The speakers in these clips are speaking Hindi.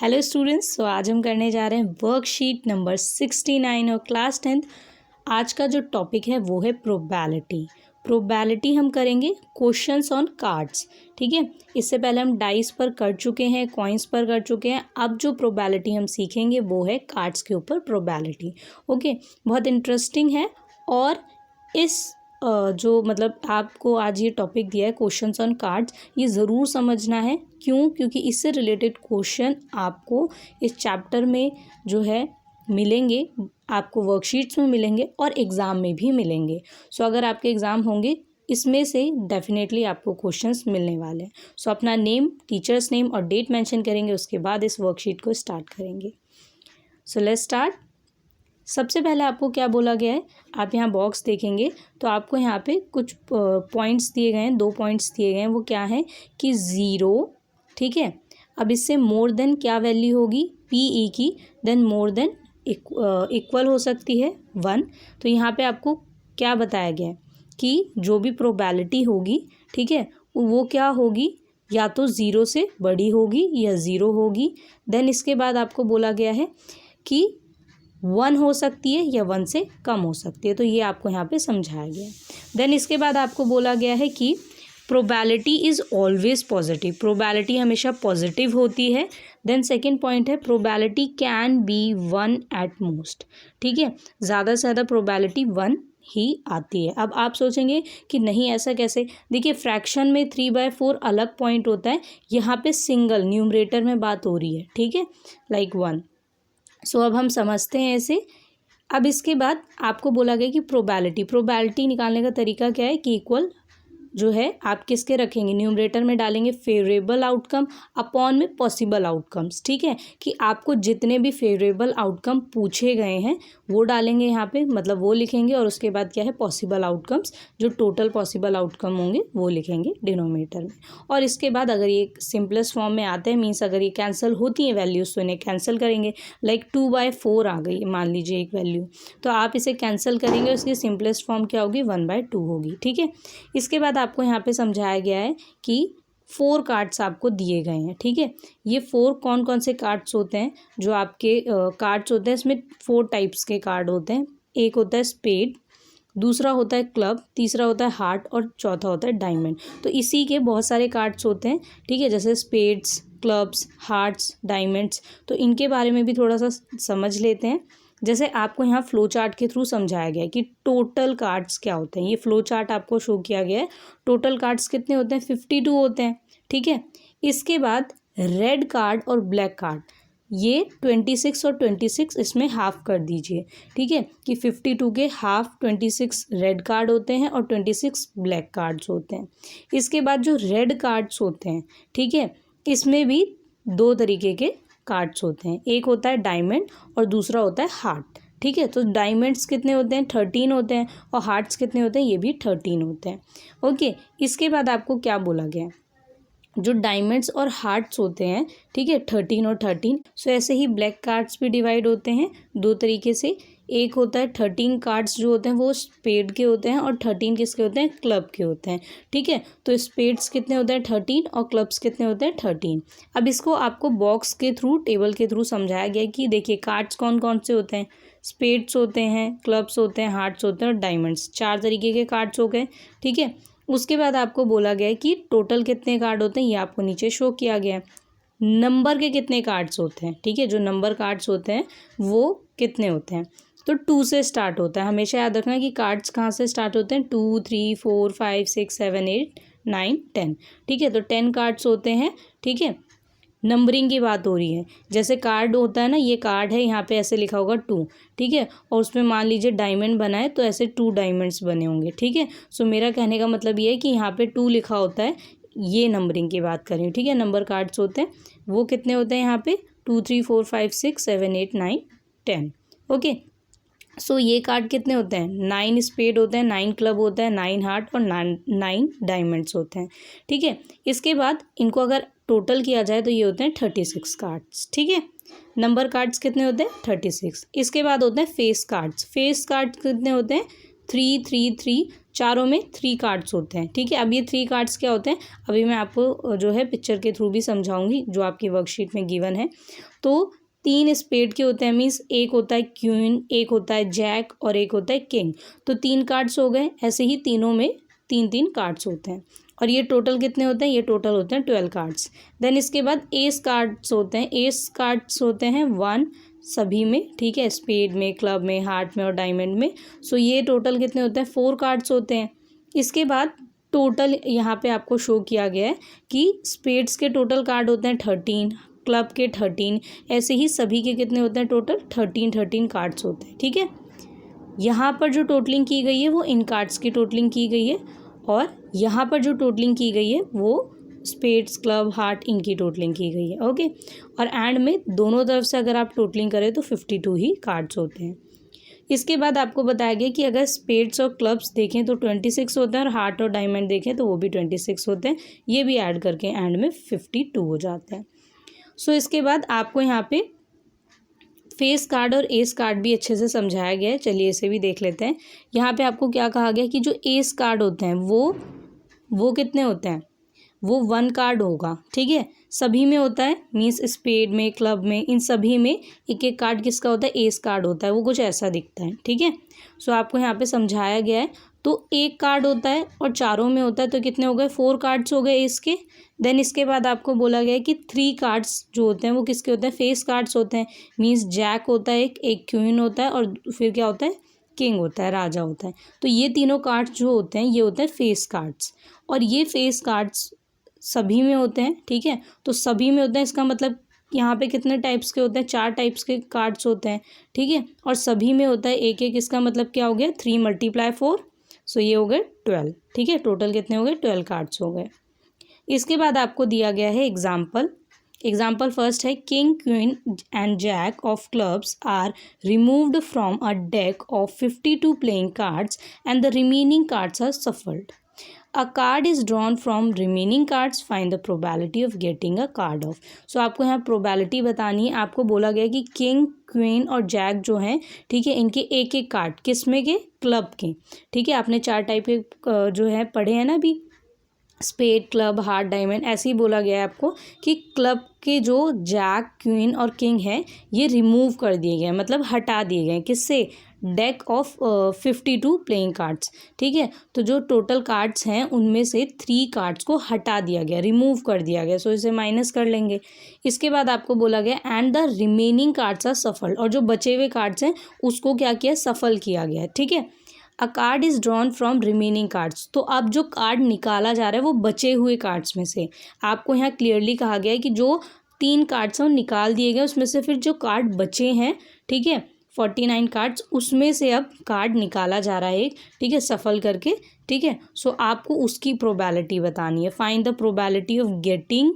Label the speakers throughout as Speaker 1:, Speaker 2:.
Speaker 1: हेलो स्टूडेंट्स, तो आज हम करने जा रहे हैं वर्कशीट नंबर 69 और क्लास 10th। आज का जो टॉपिक है वो है प्रोबेबिलिटी। प्रोबेबिलिटी हम करेंगे क्वेश्चंस ऑन कार्ड्स। ठीक है, इससे पहले हम डाइस पर कर चुके हैं, कॉइन्स पर कर चुके हैं। अब जो प्रोबेबिलिटी हम सीखेंगे वो है कार्ड्स के ऊपर प्रोबेबिलिटी। ओके, बहुत इंटरेस्टिंग है। और इस जो मतलब आपको आज ये टॉपिक दिया है क्वेश्चंस ऑन कार्ड्स, ये ज़रूर समझना है। क्यों? क्योंकि इससे रिलेटेड क्वेश्चन आपको इस चैप्टर में जो है मिलेंगे, आपको वर्कशीट्स में मिलेंगे और एग्ज़ाम में भी मिलेंगे। सो अगर आपके एग्ज़ाम होंगे इसमें से डेफिनेटली आपको क्वेश्चंस मिलने वाले हैं। सो अपना नेम, टीचर्स नेम और डेट मेंशन करेंगे, उसके बाद इस वर्कशीट को स्टार्ट करेंगे। So let's start. सबसे पहले आपको क्या बोला गया है, आप यहाँ बॉक्स देखेंगे तो आपको यहाँ पे कुछ पॉइंट्स दिए गए हैं, 2 पॉइंट्स दिए गए हैं। वो क्या है कि 0, ठीक है। अब इससे मोर देन क्या वैल्यू होगी PE की, देन मोर देन इक्वल हो सकती है 1। तो यहाँ पे आपको क्या बताया गया है कि जो भी प्रोबेबिलिटी होगी, ठीक है, वो क्या होगी, या तो 0 से बड़ी होगी या 0 होगी। देन इसके बाद आपको बोला गया है कि 1 हो सकती है या 1 से कम हो सकती है। तो ये आपको यहाँ पे समझाया गया है। देन इसके बाद आपको बोला गया है कि probability is always positive. Probability हमेशा पॉजिटिव होती है। देन सेकेंड पॉइंट है probability can be 1 at most. ठीक है, ज़्यादा से ज़्यादा प्रोबेबिलिटी 1 ही आती है। अब आप सोचेंगे कि नहीं, ऐसा कैसे? देखिए, फ्रैक्शन में 3/4 अलग पॉइंट होता है, यहाँ पे सिंगल न्यूमरेटर में बात हो रही है। ठीक है, लाइक 1। सो अब हम समझते हैं ऐसे। अब इसके बाद आपको बोला गया कि प्रोबेबिलिटी निकालने का तरीका क्या है कि इक्वल जो है आप किसके रखेंगे, न्यूमरेटर में डालेंगे फेवरेबल आउटकम अपॉन में पॉसिबल आउटकम्स। ठीक है, कि आपको जितने भी फेवरेबल आउटकम पूछे गए हैं वो डालेंगे यहाँ पे, मतलब वो लिखेंगे। और उसके बाद क्या है, पॉसिबल आउटकम्स, जो टोटल पॉसिबल आउटकम होंगे वो लिखेंगे डिनोमिनेटर में। और इसके बाद अगर ये सिंपलेस्ट फॉर्म में आते हैं, मीन्स अगर ये कैंसिल होती हैं वैल्यूज़, तो इन्हें कैंसिल करेंगे। लाइक 2/4 आ गई मान लीजिए एक वैल्यू, तो आप इसे कैंसिल करेंगे, उसकी सिंपलेस्ट फॉर्म क्या होगी, 1/2 होगी। ठीक है, इसके बाद आपको यहाँ पे समझाया गया है कि 4 कार्ड्स आपको दिए गए हैं। ठीक है, ये 4 कौन कौन से कार्ड्स होते हैं, जो आपके कार्ड्स होते हैं, इसमें 4 टाइप्स के कार्ड होते हैं। एक होता है स्पेड, दूसरा होता है क्लब, तीसरा होता है हार्ट और चौथा होता है डायमंड। तो इसी के बहुत सारे कार्ड्स होते हैं। ठीक है, जैसे स्पेड्स, क्लब्स, हार्ट्स, डायमंड्स। तो इनके बारे में भी थोड़ा सा समझ लेते हैं। जैसे आपको यहाँ फ्लो चार्ट के थ्रू समझाया गया है कि टोटल कार्ड्स क्या होते हैं। ये फ्लो चार्ट आपको शो किया गया है। टोटल कार्ड्स कितने होते हैं, 52 होते हैं। ठीक है, इसके बाद रेड कार्ड और ब्लैक कार्ड, ये 26 और 26 इसमें हाफ कर दीजिए। ठीक है, कि 52 के हाफ 26 रेड कार्ड होते हैं और 26 ब्लैक कार्ड्स होते हैं। इसके बाद जो रेड कार्ड्स होते हैं, ठीक है, इसमें भी 2 तरीके के कार्ड्स होते हैं। एक होता है डायमंड और दूसरा होता है हार्ट। ठीक है, तो डायमंड्स कितने होते हैं, 13 होते हैं, और हार्ट्स कितने होते हैं, ये भी 13 होते हैं। ओके, इसके बाद आपको क्या बोला गया है, जो डायमंड्स और हार्ट्स होते हैं, ठीक है, 13 और 13। सो ऐसे ही ब्लैक कार्ड्स भी डिवाइड होते हैं 2 तरीके से। एक होता है 13 कार्ड्स जो होते हैं वो स्पेड के होते हैं, और 13 किसके होते हैं, क्लब के होते हैं। ठीक है, तो स्पेड्स कितने होते हैं, 13, और क्लब्स कितने होते हैं, 13। अब इसको आपको बॉक्स के थ्रू, टेबल के थ्रू समझाया गया कि देखिए कार्ड्स कौन कौन से होते हैं, स्पेड्स होते हैं, क्लब्स होते हैं, हार्ट्स होते हैं और डायमंड्स। 4 तरीके के कार्ड्स हो गए। ठीक है, उसके बाद आपको बोला गया है कि टोटल कितने कार्ड होते हैं, ये आपको नीचे शो किया गया है। नंबर के कितने कार्ड्स होते हैं, ठीक है, जो नंबर कार्ड्स होते हैं वो कितने होते हैं, तो 2 से स्टार्ट होता है। हमेशा याद रखना कि कार्ड्स कहाँ से स्टार्ट होते हैं, 2, 3, 4, 5, 6, 7, 8, 9, 10। ठीक है, तो 10 कार्ड्स होते हैं। ठीक है, नंबरिंग की बात हो रही है। जैसे कार्ड होता है ना, ये कार्ड है, यहाँ पे ऐसे लिखा होगा 2। ठीक है, और उसमें मान लीजिए डायमंड बना है, तो ऐसे 2 डायमंड्स बने होंगे। ठीक है, सो मेरा कहने का मतलब ये है कि यहाँ पे 2 लिखा होता है, ये नंबरिंग की बात कर रही हूँ। ठीक है, नंबर कार्ड्स होते हैं, वो कितने होते हैं यहाँ पे, 2, 3, 4, 5, 6, 7, 8, 9, 10। ओके, सो ये कार्ड कितने होते हैं, 9 स्पेड होते हैं, 9 क्लब होता है, 9 हार्ट और 9 डायमंड्स होते हैं। ठीक है, इसके बाद इनको अगर टोटल किया जाए तो ये होते हैं 36 कार्ड्स। ठीक है, नंबर कार्ड्स कितने होते हैं, 36। इसके बाद होते हैं फेस कार्ड्स। फेस कार्ड्स कितने होते हैं, 3 3 3, चारों में 3 कार्ड्स होते हैं। ठीक है, अब ये 3 कार्ड्स क्या होते हैं अभी मैं आपको जो है पिक्चर के थ्रू भी समझाऊंगी जो आपकी वर्कशीट में गिवन है। तो 3 स्पेड के होते हैं, मीन्स एक होता है क्वीन, एक होता है जैक और एक होता है किंग। तो 3 कार्ड्स हो गए। ऐसे ही तीनों में 3 कार्ड्स होते हैं। और ये टोटल कितने होते हैं, ये टोटल होते हैं 12 कार्ड्स। देन इसके बाद एस कार्ड्स होते हैं। एस कार्ड्स होते हैं 1 सभी में। ठीक है, स्पेड में, क्लब में, हार्ट में और डायमंड में। सो ये टोटल कितने होते हैं 4 कार्ड्स होते हैं। इसके बाद टोटल यहाँ पे आपको शो किया गया है कि स्पेड्स के टोटल कार्ड होते हैं 13, क्लब के 13, ऐसे ही सभी के कितने होते हैं टोटल 13 कार्ड्स होते हैं। ठीक है, यहाँ पर जो टोटलिंग की गई है वो इन कार्ड्स की टोटलिंग की गई है और यहाँ पर जो टोटलिंग की गई है वो स्पेड्स, क्लब, हार्ट इनकी टोटलिंग की गई है। ओके, और एंड में दोनों तरफ से अगर आप टोटलिंग करें तो 52 ही कार्ड्स होते हैं। इसके बाद आपको बताया गया कि अगर स्पेड्स और क्लब्स देखें तो 26 होते हैं और हार्ट और डायमंड देखें तो वो भी 26 होते हैं। ये भी ऐड करके एंड में 52 हो जाते हैं। सो इसके बाद आपको यहाँ पे फेस कार्ड और एस कार्ड भी अच्छे से समझाया गया है। चलिए इसे भी देख लेते हैं। यहाँ पे आपको क्या कहा गया कि जो एस कार्ड होते हैं वो कितने होते हैं, वो 1 कार्ड होगा। ठीक है, सभी में होता है, मीन्स स्पेड में, क्लब में, इन सभी में एक एक कार्ड किसका होता है, एस कार्ड होता है। वो कुछ ऐसा दिखता है। ठीक है, सो आपको यहाँ पे समझाया गया है। तो एक कार्ड होता है और चारों में होता है तो कितने हो गए 4 कार्ड्स हो गए एस के। देन इसके बाद आपको बोला गया है कि 3 कार्ड्स जो होते हैं वो किसके होते हैं, फेस कार्ड्स होते हैं। मीन्स जैक होता है, एक क्वीन होता है और फिर क्या होता है, किंग होता है, राजा होता है। तो ये तीनों कार्ड्स जो होते हैं ये होते हैं फेस कार्ड्स। और ये फेस कार्ड्स सभी में होते हैं। ठीक है, तो सभी में होते हैं, इसका मतलब यहाँ पे कितने टाइप्स के होते हैं, 4 टाइप्स के कार्ड्स होते हैं। ठीक है, और सभी में होता है एक एक, इसका मतलब क्या हो गया 3 × 4, सो ये हो गए 12। ठीक है, टोटल कितने हो गए 12 कार्ड्स हो गए। इसके बाद आपको दिया गया है एग्जाम्पल फर्स्ट है king, queen and jack of clubs are removed from a deck of 52 playing cards and the remaining cards are shuffled. A card is drawn from remaining cards. Find the probability of getting a card off. So आपको यहाँ probability बतानी है। आपको बोला गया कि किंग, क्वीन और जैक जो हैं, ठीक है, इनके एक एक कार्ड किसमें के, क्लब के। ठीक है, आपने 4 टाइप के जो है पढ़े हैं ना अभी, स्पेड, क्लब, हार्ट, डायमंड। ऐसे ही बोला गया है आपको कि क्लब के जो जैक, क्वीन और किंग है ये रिमूव कर दिए गए, मतलब हटा दिए गए। किससे, डेक ऑफ 52 प्लेइंग कार्ड्स। ठीक है, तो जो टोटल कार्ड्स हैं उनमें से 3 कार्ड्स को हटा दिया गया, रिमूव कर दिया गया। सो इसे माइनस कर लेंगे। इसके बाद आपको बोला गया and the remaining cards are shuffled, और जो बचे हुए कार्ड्स हैं उसको क्या किया, सफल किया गया। ठीक है, अ card is drawn from remaining cards. तो अब जो कार्ड निकाला जा रहा है वो बचे हुए कार्ड्स में से। आपको यहाँ क्लियरली कहा गया है कि जो 3 कार्ड्स हैं वो निकाल दिए गए, उसमें से फिर जो कार्ड बचे हैं, ठीक है, 49 कार्ड्स, उसमें से अब कार्ड निकाला जा रहा है एक। ठीक है, सफल करके। ठीक है, सो आपको उसकी प्रोबेबिलिटी बतानी है। Find the probability of getting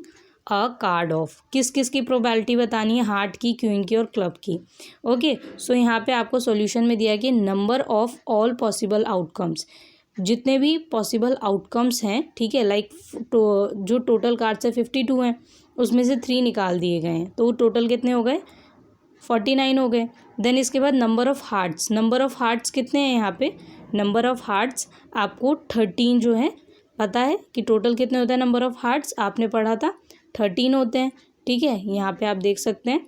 Speaker 1: a card of. किस किस की प्रोबेबिलिटी बतानी है, हार्ट की, क्वीन की और क्लब की। ओके, सो यहाँ पे आपको सॉल्यूशन में दिया है कि number of all possible outcomes, जितने भी पॉसिबल आउटकम्स हैं, ठीक है, लाइक जो टोटल कार्ड्स है 52 हैं, उसमें से 3 निकाल दिए गए हैं, तो वो टोटल कितने हो गए, 49 हो गए। देन इसके बाद नंबर ऑफ़ हार्ट्स कितने हैं यहाँ पे, नंबर ऑफ़ हार्ट्स आपको 13 जो है पता है कि टोटल कितने होते हैं, नंबर ऑफ़ हार्ट्स आपने पढ़ा था 13 होते हैं। ठीक है, यहाँ पे आप देख सकते हैं।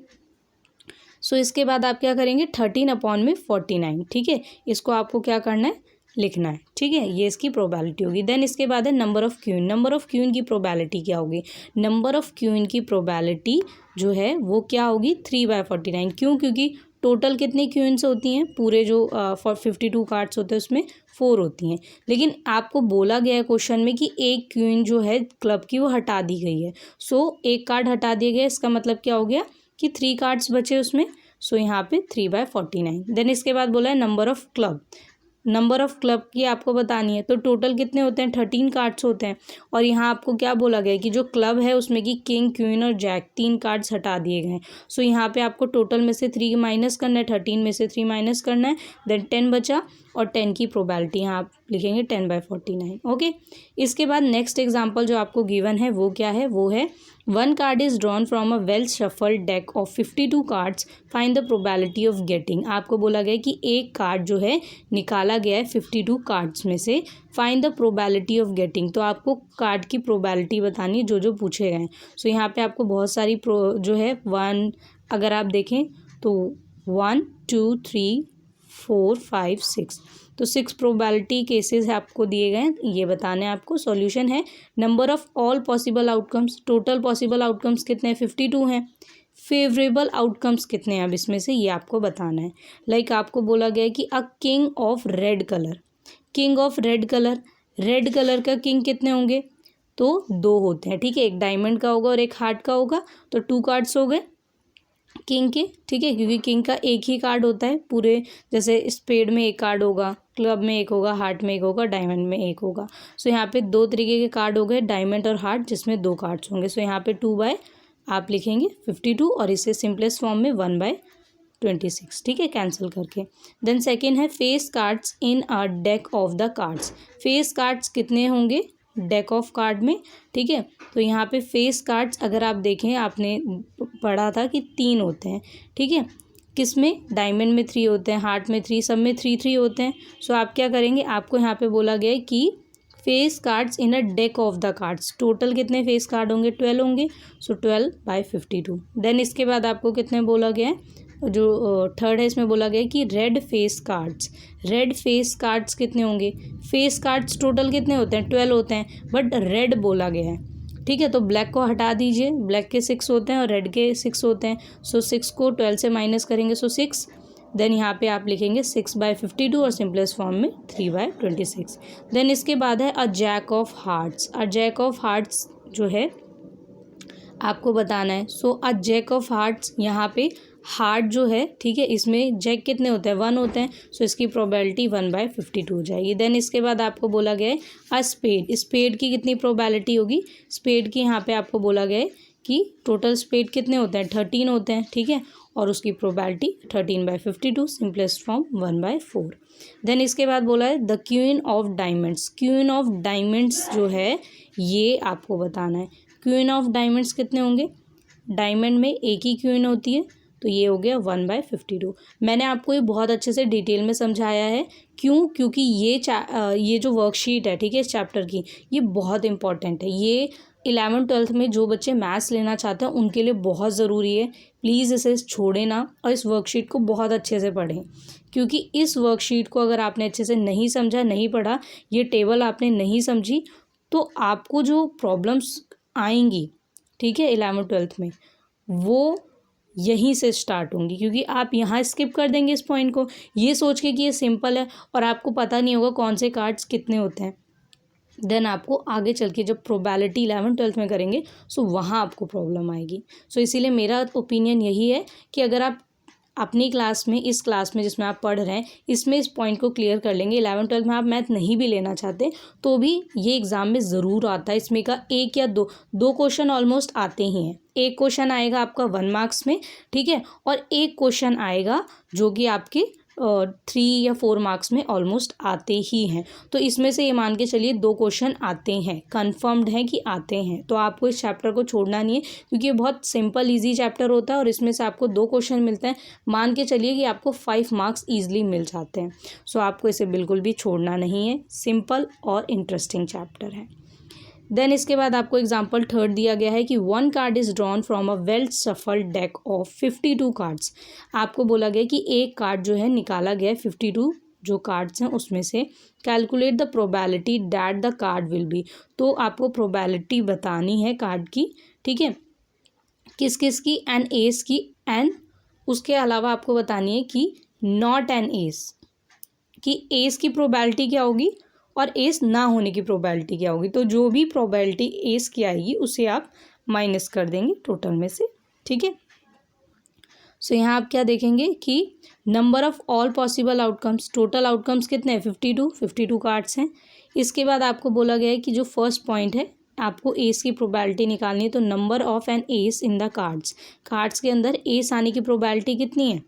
Speaker 1: सो इसके बाद आप क्या करेंगे, 13/49। ठीक है, इसको आपको क्या करना है, लिखना है। ठीक है, ये इसकी प्रोबेबिलिटी होगी। देन इसके बाद है नंबर ऑफ़ क्वीन की प्रोबेबिलिटी क्या होगी, नंबर ऑफ़ क्वीन की प्रोबेबिलिटी जो है वो क्या होगी, 3/49। क्यों, क्योंकि टोटल कितनी क्वीन्स होती हैं, पूरे जो 52 कार्ड्स होते हैं उसमें 4 होती हैं। लेकिन आपको बोला गया है क्वेश्चन में कि एक क्वीन जो है क्लब की वो हटा दी गई है। सो एक कार्ड हटा दिया गया, इसका मतलब क्या हो गया कि 3 कार्ड्स बचे उसमें। सो यहाँ पे 3/49। देन इसके बाद बोला है नंबर ऑफ़ क्लब की आपको बतानी है। तो टोटल कितने होते हैं, 13 कार्ड्स होते हैं। और यहाँ आपको क्या बोला गया है कि जो क्लब है उसमें कि किंग, क्वीन और जैक 3 कार्ड्स हटा दिए गए हैं। सो यहाँ पे आपको टोटल में से 3 माइनस करना है, 13 में से 3 माइनस करना है, देन 10 बचा, और 10 की प्रोबेबिलिटी यहाँ आप लिखेंगे 10/49। ओके, इसके बाद नेक्स्ट एग्जाम्पल जो आपको गिवन है वो क्या है, वो है one card is drawn from a well shuffled deck of 52 cards, find the probability of getting. आपको बोला गया है कि एक कार्ड जो है निकाला गया है 52 कार्ड्स में से, find the probability of getting. तो आपको कार्ड की प्रोबेबिलिटी बतानी है जो जो पूछे गए हैं। सो यहाँ पे आपको बहुत सारी जो है वन, अगर आप देखें तो 1 2 3 4 5 6, तो 6 प्रोबेबिलिटी केसेस आपको दिए गए हैं, ये बताने हैं आपको। सॉल्यूशन है number of all possible outcomes, total possible outcomes कितने हैं 52 हैं। फेवरेबल आउटकम्स कितने हैं अब इसमें से, ये आपको बताना है। लाइक आपको बोला गया है कि a king of red colour, king of red colour, red colour का किंग कितने होंगे, तो 2 होते हैं, ठीक है। एक डायमंड का होगा और एक हार्ट का होगा, तो 2 कार्ड्स हो गए किंग के, ठीक है, क्योंकि किंग का एक ही कार्ड होता है पूरे, जैसे स्पेड में एक कार्ड होगा, क्लब में एक होगा, हार्ट में एक होगा, डायमंड में एक होगा। सो यहाँ पे 2 तरीके के कार्ड हो गए, डायमंड और हार्ट, जिसमें 2 कार्ड्स होंगे। सो यहाँ पे 2 बाय आप लिखेंगे 52 और इसे सिंपलेस्ट फॉर्म में 1 बाय 26, ठीक है, कैंसिल करके। देन सेकेंड है face cards in a deck of the cards. Face cards कितने होंगे डेक ऑफ कार्ड में, ठीक है। तो यहाँ पे फेस कार्ड्स अगर आप देखें, आपने पढ़ा था कि 3 होते हैं, ठीक है। किस में, डायमंड में 3 होते हैं, हार्ट में 3, सब में 3 होते हैं। सो आप क्या करेंगे, आपको यहाँ पे बोला गया है कि face cards in a deck of the cards, total कितने फेस कार्ड होंगे, 12 होंगे। सो 12 बाय 52। देन इसके बाद आपको कितने बोला गया है, जो थर्ड है इसमें बोला गया है कि red face cards, red face cards कितने होंगे, फेस कार्ड्स टोटल कितने होते हैं 12 होते हैं, बट रेड बोला गया है, ठीक है। तो ब्लैक को हटा दीजिए, ब्लैक के 6 होते हैं और रेड के 6 होते हैं। सो 6 को 12 से माइनस करेंगे, सो 6। देन यहाँ पे आप लिखेंगे 6 बाय 52 और सिंपलेस्ट फॉर्म में 3 बाय 26। देन इसके बाद है a jack of hearts. A jack of hearts जो है आपको बताना है। So a jack of hearts, यहाँ पे हार्ट जो है, ठीक है, इसमें जैक कितने होते हैं 1 होते हैं। सो इसकी प्रोबेबिलिटी 1 बाय 52 हो जाएगी। देन इसके बाद आपको बोला गया है अ स्पेड, स्पेड की कितनी प्रोबेबिलिटी होगी, स्पेड की यहाँ पे आपको बोला गया है कि टोटल स्पेड कितने होते हैं 13 होते हैं, ठीक है, और उसकी probability 13 by 52, simplest form 1 by 4। Then इसके बाद बोला है the queen of diamonds. Queen of diamonds जो है ये आपको बताना है। क्वीन ऑफ डायमंड्स कितने होंगे, डायमंड में एक ही क्वीन होती है, तो ये हो गया 1 बाय 52। मैंने आपको ये बहुत अच्छे से डिटेल में समझाया है, क्यों, क्योंकि ये जो वर्कशीट है, ठीक है, इस चैप्टर की, ये बहुत इंपॉर्टेंट है। ये 11th 12th में जो बच्चे मैथ्स लेना चाहते हैं उनके लिए बहुत ज़रूरी है। प्लीज़ इसे छोड़े ना और इस वर्कशीट को बहुत अच्छे से पढ़ें, क्योंकि इस वर्कशीट को अगर आपने अच्छे से नहीं समझा, नहीं पढ़ा, ये टेबल आपने नहीं समझी, तो आपको जो प्रॉब्लम्स आएंगी, ठीक है, 11th 12th में, वो यहीं से स्टार्ट होंगी, क्योंकि आप यहाँ स्किप कर देंगे इस पॉइंट को, ये सोच के कि ये सिंपल है और आपको पता नहीं होगा कौन से कार्ड्स कितने होते हैं। देन आपको आगे चल के जब प्रोबेबिलिटी 11th 12th में करेंगे, सो वहाँ आपको प्रॉब्लम आएगी। सो इसीलिए मेरा ओपिनियन यही है कि अगर आप अपनी क्लास में, इस क्लास में जिसमें आप पढ़ रहे हैं, इसमें इस पॉइंट को क्लियर कर लेंगे, 11th 12th में आप मैथ नहीं भी लेना चाहते तो भी ये एग्ज़ाम में ज़रूर आता है। इसमें का एक या दो क्वेश्चन ऑलमोस्ट आते ही हैं। एक क्वेश्चन आएगा आपका 1 मार्क्स में, ठीक है, और एक क्वेश्चन आएगा जो कि आपके 3 या 4 मार्क्स में ऑलमोस्ट आते ही हैं। तो इसमें से ये मान के चलिए 2 क्वेश्चन आते हैं, कन्फर्म्ड है कि आते हैं। तो आपको इस चैप्टर को छोड़ना नहीं है, क्योंकि ये बहुत सिंपल ईजी चैप्टर होता है और इसमें से आपको 2 क्वेश्चन मिलते हैं। मान के चलिए कि आपको 5 मार्क्स ईजिली मिल जाते हैं। सो आपको इसे बिल्कुल भी छोड़ना नहीं है, सिंपल और इंटरेस्टिंग चैप्टर है। देन इसके बाद आपको एग्जाम्पल थर्ड दिया गया है कि 1 card is drawn from a well shuffled deck of 52 cards. आपको बोला गया कि एक कार्ड जो है निकाला गया है 52 जो कार्ड्स हैं उसमें से, calculate the probability that the card will be. तो आपको प्रोबेबिलिटी बतानी है कार्ड की, ठीक है, किस किस की, एन एस की, एंड उसके अलावा आपको बतानी है कि नॉट एन एस, कि एस की प्रोबेबिलिटी क्या होगी और एस ना होने की प्रोबेबिलिटी क्या होगी। तो जो भी प्रोबेबिलिटी एस की आएगी उसे आप माइनस कर देंगे टोटल में से, ठीक है। सो यहाँ आप क्या देखेंगे कि number of all possible outcomes, total outcomes कितने हैं 52 कार्ड्स हैं। इसके बाद आपको बोला गया है कि जो फर्स्ट पॉइंट है, आपको एस की प्रोबेबिलिटी निकालनी है। तो number of an ace in the cards, cards के अंदर एस आने की प्रोबेबिलिटी कितनी है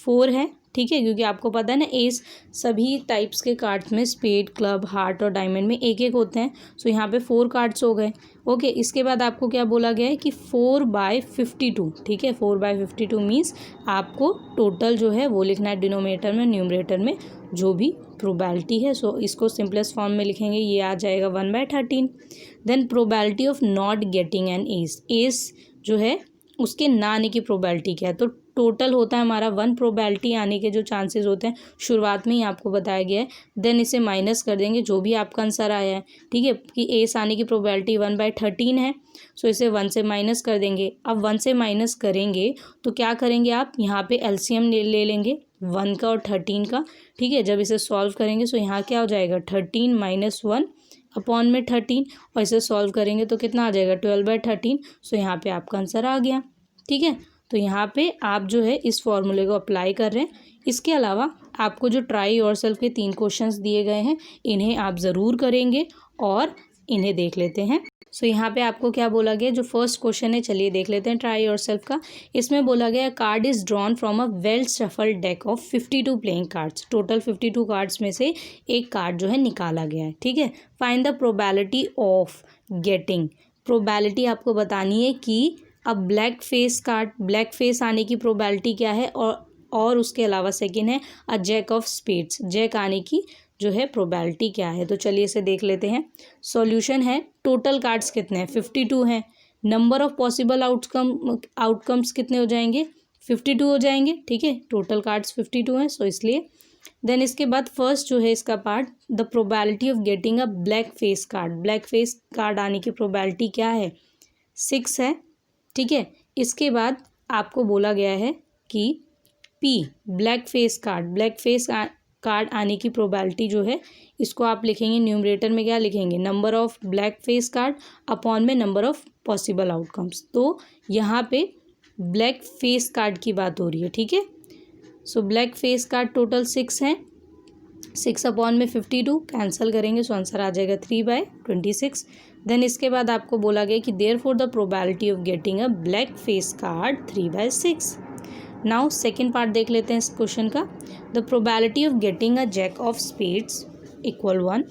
Speaker 1: 4 है, ठीक है, क्योंकि आपको पता है ना एस सभी टाइप्स के कार्ड्स में स्पेड, क्लब, हार्ट और डायमंड में एक एक होते हैं। सो यहाँ पे 4 कार्ड्स हो गए। ओके, इसके बाद आपको क्या बोला गया है कि 4/52, ठीक है, 4/52 मीन्स आपको टोटल जो है वो लिखना है डिनोमिनेटर में, न्यूमरेटर में जो भी प्रोबेबिलिटी है। सो इसको सिंपलेस्ट फॉर्म में लिखेंगे, ये आ जाएगा 1/13। Then probability of not getting an ace, ace जो है उसके ना आने की प्रोबेबिलिटी क्या है, तो टोटल होता है हमारा 1 प्रोबेबिलिटी आने के जो चांसेस होते हैं शुरुआत में ही आपको बताया गया है। देन इसे माइनस कर देंगे जो भी आपका आंसर आया है, ठीक है, कि एस आने की प्रोबेबिलिटी 1/13 है। सो इसे 1 से माइनस कर देंगे। अब 1 से माइनस करेंगे तो क्या करेंगे आप यहाँ पे एलसीएम ले लेंगे 1 का और 13 का, ठीक है। जब इसे सॉल्व करेंगे सो यहाँ क्या हो जाएगा 13 - 1 अपॉन में 13, और इसे सॉल्व करेंगे तो कितना आ जाएगा 12/13। सो यहाँ पे आपका आंसर आ गया, ठीक है। तो यहाँ पे आप जो है इस फॉर्मूले को अप्लाई कर रहे हैं। इसके अलावा आपको जो ट्राई योरसेल्फ के 3 क्वेश्चंस दिए गए हैं इन्हें आप ज़रूर करेंगे और इन्हें देख लेते हैं। सो यहाँ पे आपको क्या बोला गया, जो फर्स्ट क्वेश्चन है चलिए देख लेते हैं ट्राई योरसेल्फ का। इसमें बोला गया card is drawn from a well shuffled deck of 52 playing cards. Total 52 cards में से एक कार्ड जो है निकाला गया है, ठीक है। Find the probability of getting, probability आपको बतानी है कि अब black face card, black face आने की प्रोबेबिलिटी क्या है, और उसके अलावा सेकंड है a jack of spades, jack आने की जो है प्रोबेबिलिटी क्या है। तो चलिए इसे देख लेते हैं। सॉल्यूशन है, टोटल कार्ड्स कितने हैं 52 हैं। नंबर ऑफ पॉसिबल आउटकम्स कितने हो जाएंगे 52 हो जाएंगे, ठीक है। टोटल कार्ड्स 52 हैं, सो इसलिए देन इसके बाद फर्स्ट जो है इसका part, the probability of getting a black face card, black face card आने की प्रोबेबिलिटी क्या है 6 है, ठीक है। इसके बाद आपको बोला गया है कि P black face card, black face card आने की प्रोबेबिलिटी जो है इसको आप लिखेंगे न्यूमरेटर में, क्या लिखेंगे number of black face card upon में नंबर ऑफ पॉसिबल आउटकम्स। तो यहाँ पे ब्लैक फेस कार्ड की बात हो रही है, ठीक है। So black face card total 6 हैं, 6 अपॉन में 52 कैंसिल करेंगे सो आंसर आ जाएगा 3/26। देन इसके बाद आपको बोला गया कि therefore the probability of getting a black face card 3/6। Now second part देख लेते हैं इस क्वेश्चन का। The probability of getting a jack of spades equal 1।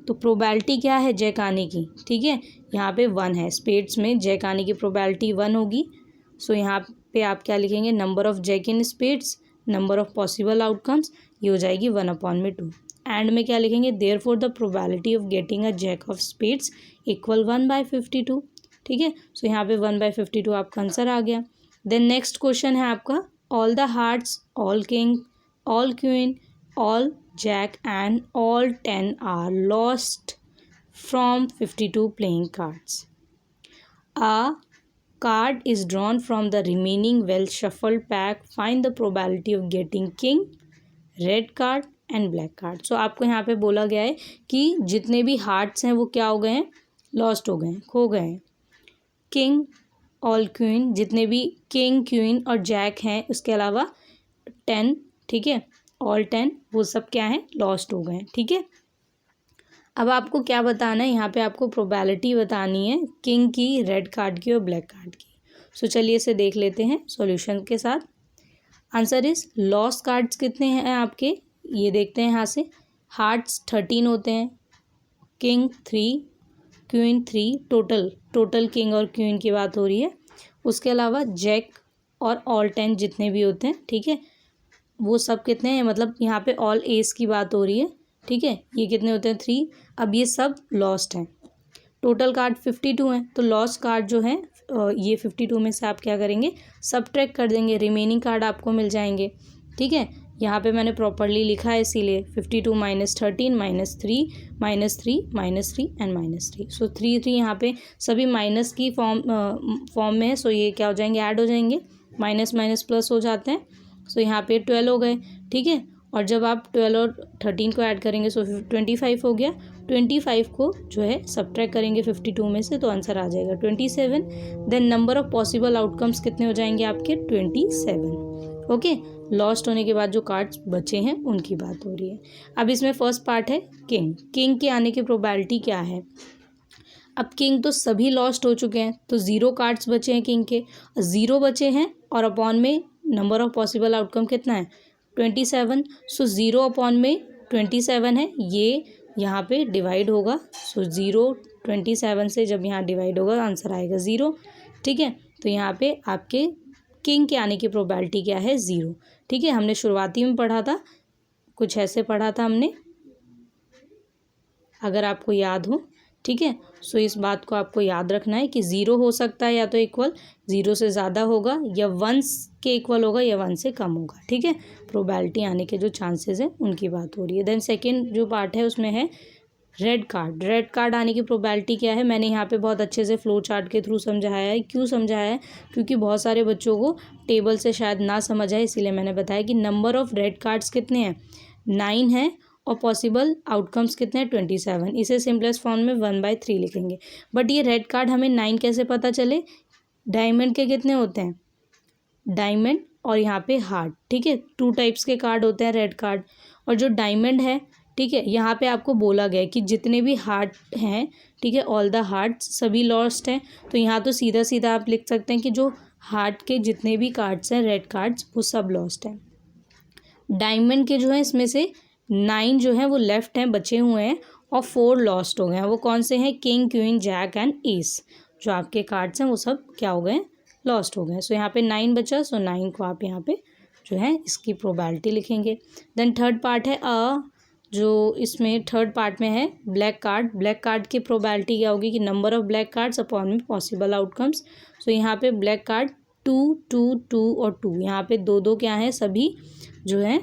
Speaker 1: तो प्रोबेबिलिटी क्या है जैक आने की, ठीक है, यहाँ पे 1 है, स्पेड्स में जैक आने की प्रोबेबिलिटी 1 होगी। सो यहाँ पे आप क्या लिखेंगे number of jack in spades, number of possible outcomes, ये हो जाएगी 1/2। एंड में क्या लिखेंगे therefore the probability of getting a jack of spades equal 1/52, ठीक है। सो यहाँ पे 1/52 आपका आंसर आ गया। देन नेक्स्ट क्वेश्चन है आपका, all the hearts, all king, all queen, all jack and all 10 are lost from 52 playing cards. A card is drawn from the remaining well shuffled pack. Find the probability of getting king, red card and black card. So आपको यहाँ पे बोला गया है कि जितने भी हार्ट्स हैं वो क्या हो गए हैं लॉस्ट हो गए हैं, खो गए हैं। किंग, ऑल क्वीन, जितने भी किंग, क्वीन और जैक हैं उसके अलावा 10, ठीक है, ऑल 10 वो सब क्या हैं लॉस्ट हो गए हैं, ठीक है। अब आपको क्या बताना है, यहाँ पे आपको प्रोबेबिलिटी बतानी है किंग की, रेड कार्ड की और ब्लैक कार्ड की। सो चलिए इसे देख लेते हैं सॉल्यूशन के साथ। आंसर इज लॉस्ट कार्ड्स कितने हैं आपके, ये देखते हैं यहाँ से। हार्ट्स 13 होते हैं, किंग 3, क्वीन 3, टोटल किंग और क्वीन की बात हो रही है। उसके अलावा जैक और ऑल 10 जितने भी होते हैं, ठीक है, वो सब कितने हैं, मतलब यहाँ पे ऑल एस की बात हो रही है, ठीक है। ये कितने होते हैं 3। अब ये सब लॉस्ट हैं। टोटल कार्ड 52 हैं, तो लॉस्ट कार्ड जो है ये 52 में से आप क्या करेंगे सबट्रैक्ट कर देंगे, रिमेनिंग कार्ड आपको मिल जाएंगे, ठीक है। यहाँ पे मैंने प्रॉपरली लिखा है इसीलिए 52 - 13 - 3 - 3 एंड -3। सो 3 यहाँ पे सभी माइनस की फॉर्म में है। सो ये क्या हो जाएंगे ऐड हो जाएंगे, माइनस माइनस प्लस हो जाते हैं। सो यहाँ पे 12 हो गए, ठीक है। और जब आप 12 और 13 को ऐड करेंगे सो 25 हो गया। 25 को जो है सबट्रैक्ट करेंगे 52 में से तो आंसर आ जाएगा 27। Then number of possible outcomes कितने हो जाएंगे आपके 27। ओके, लॉस्ट होने के बाद जो कार्ड्स बचे हैं उनकी बात हो रही है। अब इसमें फर्स्ट पार्ट है किंग, किंग के आने की प्रोबेबिलिटी क्या है। अब किंग तो सभी लॉस्ट हो चुके हैं, तो 0 कार्ड्स बचे हैं किंग के, 0 बचे हैं और अपॉन में नंबर ऑफ पॉसिबल आउटकम कितना है 27, सो 0 अपॉन में 27 है, ये यहाँ पे डिवाइड होगा। सो 0 27 से जब यहाँ डिवाइड होगा आंसर आएगा 0, ठीक है। तो यहाँ पे आपके किंग के आने की प्रोबेबिलिटी क्या है, 0, ठीक है। हमने शुरुआती में पढ़ा था, कुछ ऐसे पढ़ा था हमने, अगर आपको याद हो, ठीक है। सो इस बात को आपको याद रखना है कि 0 हो सकता है या तो इक्वल 0 से ज़्यादा होगा, या 1 के इक्वल होगा, या 1 से कम होगा, ठीक है। प्रोबेबिलिटी आने के जो चांसेस हैं उनकी बात हो रही है। देन सेकेंड जो पार्ट है उसमें है रेड कार्ड। रेड कार्ड आने की प्रोबेबिलिटी क्या है, मैंने यहाँ पे बहुत अच्छे से फ्लो चार्ट के थ्रू समझाया है। क्यों समझाया है, क्योंकि बहुत सारे बच्चों को टेबल से शायद ना समझ आए, इसीलिए मैंने बताया कि नंबर ऑफ़ रेड कार्ड्स कितने हैं, 9 हैं, और पॉसिबल आउटकम्स कितने हैं, 27। इसे सिंपलेस्ट फॉर्म में 1/3 लिखेंगे। बट ये रेड कार्ड हमें 9 कैसे पता चले, डायमंड के कितने होते हैं, डायमंड और यहाँ पे हार्ट, ठीक है। 2 टाइप्स के कार्ड होते हैं रेड कार्ड, और जो डायमंड है, ठीक है, यहाँ पे आपको बोला गया है कि जितने भी हार्ट हैं, ठीक है, ऑल द हार्ट्स सभी लॉस्ट हैं। तो यहाँ तो सीधा सीधा आप लिख सकते हैं कि जो हार्ट के जितने भी कार्ड्स हैं, रेड कार्ड्स, वो सब लॉस्ट हैं। डायमंड के जो है इसमें से 9 जो है वो लेफ्ट हैं, बचे हुए हैं, और 4 लॉस्ट हो गए हैं। वो कौन से हैं, king, queen, jack and ace, जो आपके कार्ड्स हैं वो सब क्या हो गए, लॉस्ट हो गए। सो यहाँ पे 9 बचा, सो 9 को आप यहाँ पे जो है इसकी प्रोबेबिलिटी लिखेंगे। देन थर्ड पार्ट है जो इसमें थर्ड पार्ट में है ब्लैक कार्ड। ब्लैक कार्ड की प्रोबेबिलिटी क्या होगी कि number of black cards upon में पॉसिबल आउटकम्स। सो यहाँ पे ब्लैक कार्ड 2 2 2 और 2, यहाँ पे 2 क्या है, सभी जो है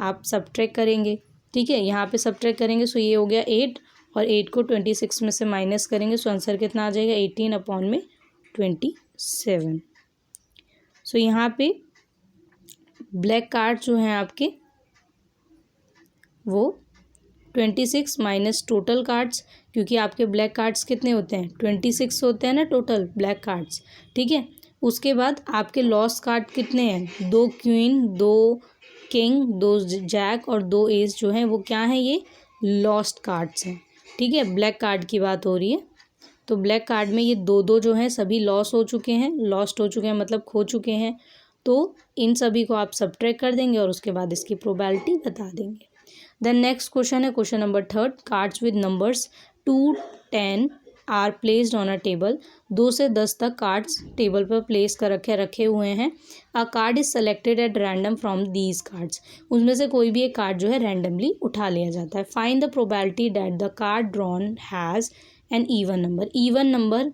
Speaker 1: आप सब्ट्रैक्ट करेंगे, ठीक है। यहाँ पे सब्ट्रैक्ट करेंगे, सो ये हो गया 8, और 8 को 26 में से माइनस करेंगे, सो आंसर कितना आ जाएगा, 18 अपॉन में 27। सो यहाँ पे ब्लैक कार्ड जो हैं आपके वो 26 माइनस टोटल कार्ड्स, क्योंकि आपके ब्लैक कार्ड्स कितने होते हैं, 26 होते हैं ना टोटल ब्लैक कार्ड्स, ठीक है। उसके बाद आपके लॉस्ट कार्ड कितने हैं, 2 क्वीन, 2 किंग, 2 जैक और 2 एस जो हैं वो क्या हैं, ये लॉस्ट कार्ड्स हैं, ठीक है। ब्लैक कार्ड की बात हो रही है, तो ब्लैक कार्ड में ये 2 जो हैं सभी लॉस हो चुके हैं, लॉस्ट हो चुके हैं मतलब खो चुके हैं। तो इन सभी को आप सब्ट्रैक्ट कर देंगे और उसके बाद इसकी प्रोबेबिलिटी बता देंगे। देन नेक्स्ट क्वेश्चन है question number 3, cards with numbers 2 10 are placed on a table. 2 से 10 तक कार्ड्स टेबल पर प्लेस कर रखे हुए हैं। अ card is selected at random from these cards. उसमें से कोई भी एक कार्ड जो है रैंडमली उठा लिया जाता है। Find the probability that the card drawn has an even number. Even number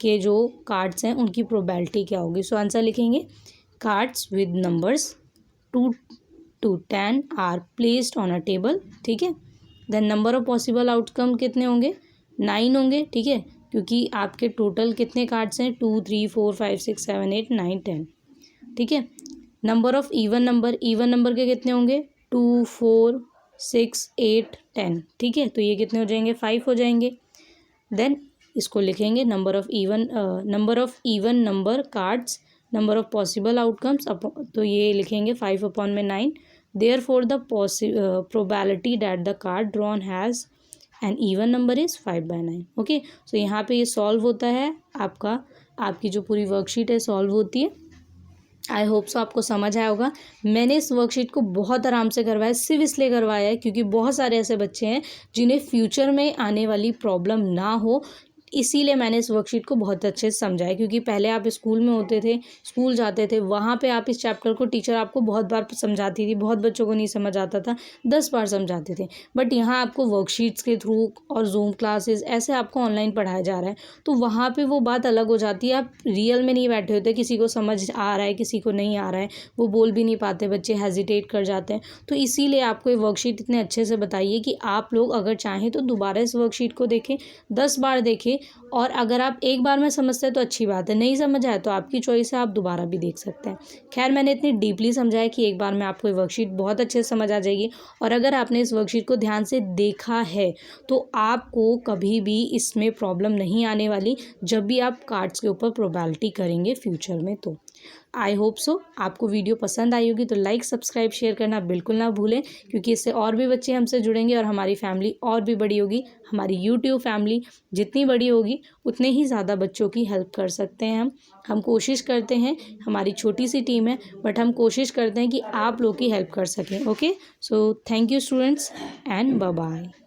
Speaker 1: के जो कार्ड्स हैं उनकी प्रोबेबिलिटी क्या होगी। सो आंसर लिखेंगे, cards with numbers 2 to 10 are placed on a table, ठीक है। Then number of possible outcome कितने होंगे, 9 होंगे, ठीक है, क्योंकि आपके टोटल कितने कार्ड्स हैं, 2 3 4 5 6 7 8 9 10, ठीक है। नंबर ऑफ इवन नंबर के कितने होंगे, 2 4 6 8 10, ठीक है। तो ये कितने हो जाएंगे, 5 हो जाएंगे। देन इसको लिखेंगे number of even number cards, number of possible outcomes, तो ये लिखेंगे 5 अपॉन में 9। Therefore the probability that the card drawn has an even number is 5/9। Okay, सो यहाँ पे ये सॉल्व होता है, आपकी जो पूरी वर्कशीट है सॉल्व होती है। आई होप सो आपको समझ आया होगा। मैंने इस वर्कशीट को बहुत आराम से करवाया, सिर्फ इसलिए करवाया है क्योंकि बहुत सारे ऐसे बच्चे हैं जिन्हें फ्यूचर में आने वाली प्रॉब्लम ना हो, इसीलिए मैंने इस वर्कशीट को बहुत अच्छे से समझाया। क्योंकि पहले आप स्कूल में होते थे, स्कूल जाते थे, वहाँ पे आप इस चैप्टर को टीचर आपको बहुत बार समझाती थी, बहुत बच्चों को नहीं समझ आता था, 10 बार समझाते थे। बट यहाँ आपको वर्कशीट्स के थ्रू और जूम क्लासेस ऐसे आपको ऑनलाइन पढ़ाया जा रहा है, तो वहाँ पर वो बात अलग हो जाती है। आप रियल में नहीं बैठे होते, किसी को समझ आ रहा है, किसी को नहीं आ रहा है, वो बोल भी नहीं पाते, बच्चे हेजिटेट कर जाते हैं। तो इसीलिए आपको ये वर्कशीट इतने अच्छे से बताइए कि आप लोग अगर चाहें तो दोबारा इस वर्कशीट को देखें, 10 बार देखें, और अगर आप एक बार में समझते हैं तो अच्छी बात है, नहीं समझ आए तो आपकी चॉइस है, आप दोबारा भी देख सकते हैं। खैर, मैंने इतनी डीपली समझाया कि एक बार में आपको ये वर्कशीट बहुत अच्छे से समझ आ जाएगी। और अगर आपने इस वर्कशीट को ध्यान से देखा है तो आपको कभी भी इसमें प्रॉब्लम नहीं आने वाली जब भी आप कार्ड्स के ऊपर प्रोबेबिलिटी करेंगे फ्यूचर में। तो आई होप सो आपको वीडियो पसंद आई होगी तो लाइक सब्सक्राइब शेयर करना बिल्कुल ना भूलें, क्योंकि इससे और भी बच्चे हमसे जुड़ेंगे और हमारी फैमिली और भी बड़ी होगी। हमारी यूट्यूब फैमिली जितनी बड़ी होगी उतने ही ज़्यादा बच्चों की हेल्प कर सकते हैं हम कोशिश करते हैं, हमारी छोटी सी टीम है बट हम कोशिश करते हैं कि आप लोग की हेल्प कर सकें। Okay, so thank you students and bye bye.